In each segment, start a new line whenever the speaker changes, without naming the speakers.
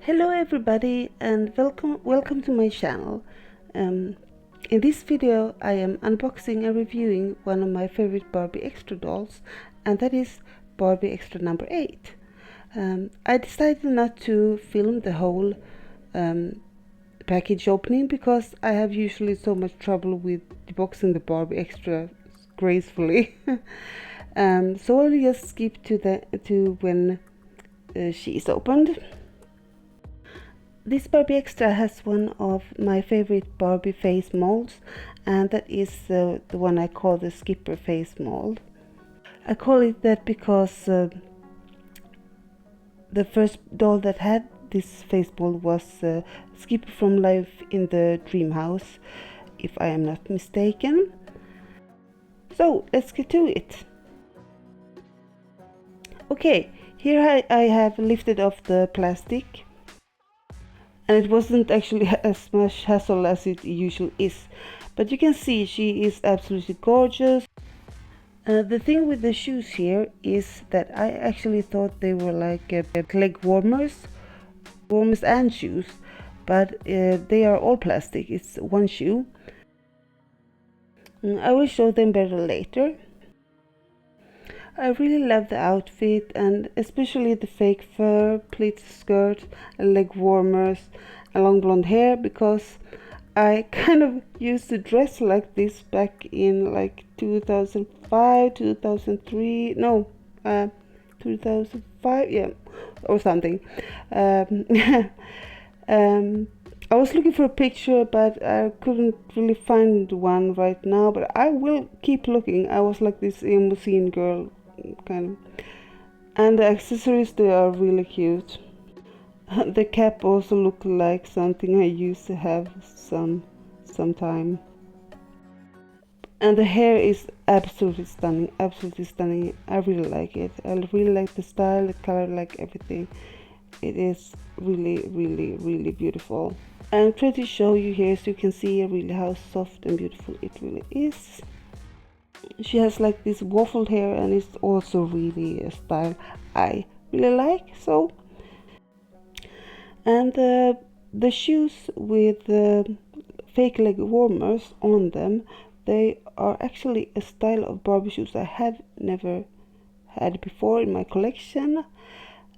Hello everybody and welcome to my channel. In this video I am unboxing and reviewing one of my favorite Barbie Extra dolls, and that is Barbie Extra number 8. I decided not to film the whole package opening because I have usually so much trouble with deboxing the Barbie Extra gracefully. So I'll just skip to when she is opened. This Barbie Extra has one of my favorite Barbie face molds, and that is the one I call the Skipper face mold. I call it that because the first doll that had this face mold was Skipper from Life in the Dream House, if I am not mistaken. So let's get to it. Okay, here I have lifted off the plastic. And it wasn't actually as much hassle as it usually is. But you can see she is absolutely gorgeous. The thing with the shoes here is that I actually thought they were like leg warmers and shoes. But they are all plastic, it's one shoe. I will show them better later. I really love the outfit, and especially the fake fur, pleated skirt, leg warmers, and long blonde hair, because I kind of used to dress like this back in like 2005, 2003, no, 2005, yeah, or something. I was looking for a picture, but I couldn't really find one right now, but I will keep looking. I was like this emo scene girl kind of, and the accessories, they are really cute. The cap also looked like something I used to have sometime, and the hair is absolutely stunning, I really like it. I really like the style, the color, like everything. It is really beautiful. I'm trying to show you here so you can see really how soft and beautiful it really is. She has like this waffled hair, and it's also really a style I really like. So, and the shoes with the fake leg warmers on them, they are actually a style of Barbie shoes I have never had before in my collection.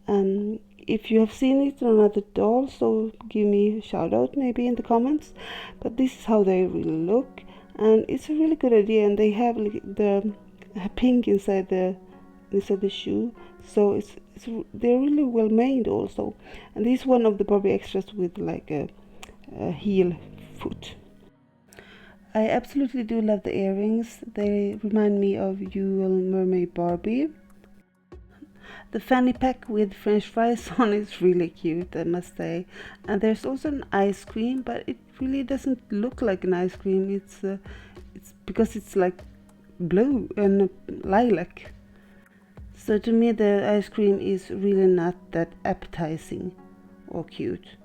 If you have seen it on other dolls, so give me a shout out maybe in the comments. But this is how they really look, and it's a really good idea. And they have like the pink inside the shoe, so they're really well made also. And this is one of the Barbie Extras with like a heel foot. I absolutely do love the earrings. They remind me of Little Mermaid Barbie. The fanny pack with French fries on is really cute, I must say. And there's also an ice cream, but it really doesn't look like an ice cream. It's because it's like blue and lilac. So to me the ice cream is really not that appetizing or cute.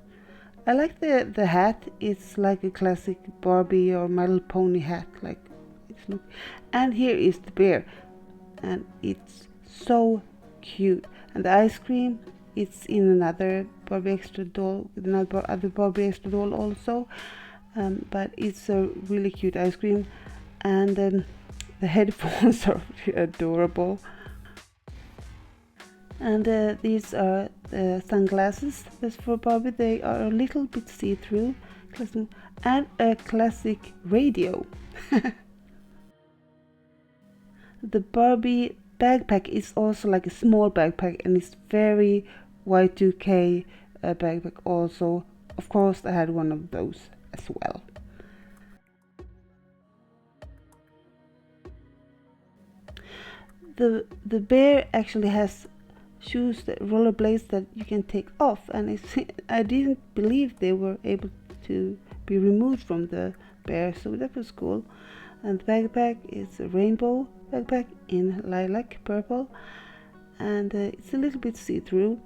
I like the hat. It's like a classic Barbie or My Little Pony hat, like it's look. And here is the bear, and it's so cute. And the ice cream, it's in another Barbie Extra doll, with another other Barbie Extra doll also, but it's a really cute ice cream. And the headphones are adorable. And these are the sunglasses. That's for Barbie. They are a little bit see-through, and a classic radio. The Barbie backpack is also like a small backpack, and it's very Y2K backpack also. Of course I had one of those as well. The bear actually has shoes, that rollerblades that you can take off, and I didn't believe they were able to be removed from the bear, so that was cool. And the backpack is a rainbow backpack in lilac purple, and it's a little bit see-through.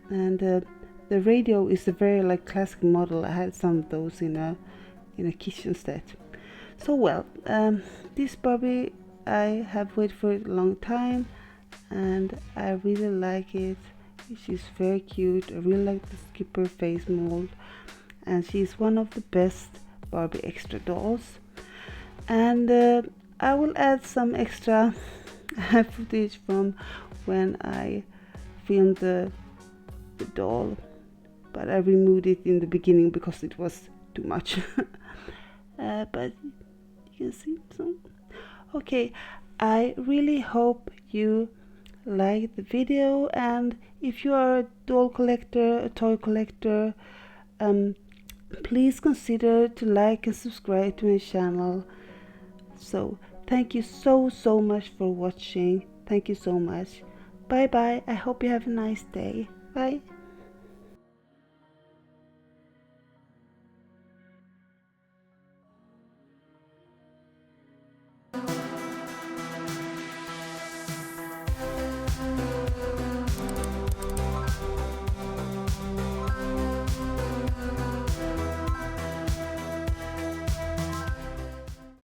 And the radio is a very like classic model. I had some of those in a kitchen set. So well, this Barbie, I have waited for it a long time, and I really like it. She's very cute. I really like the Skipper face mold, and she's one of the best Barbie Extra dolls. And I will add some extra footage from when I filmed the doll, but I removed it in the beginning because it was too much. But you can see some. Okay, I really hope you like the video, and if you are a doll collector, a toy collector, please consider to like and subscribe to my channel. So thank you so much for watching. Thank you so much. Bye bye. I hope you have a nice day. Bye.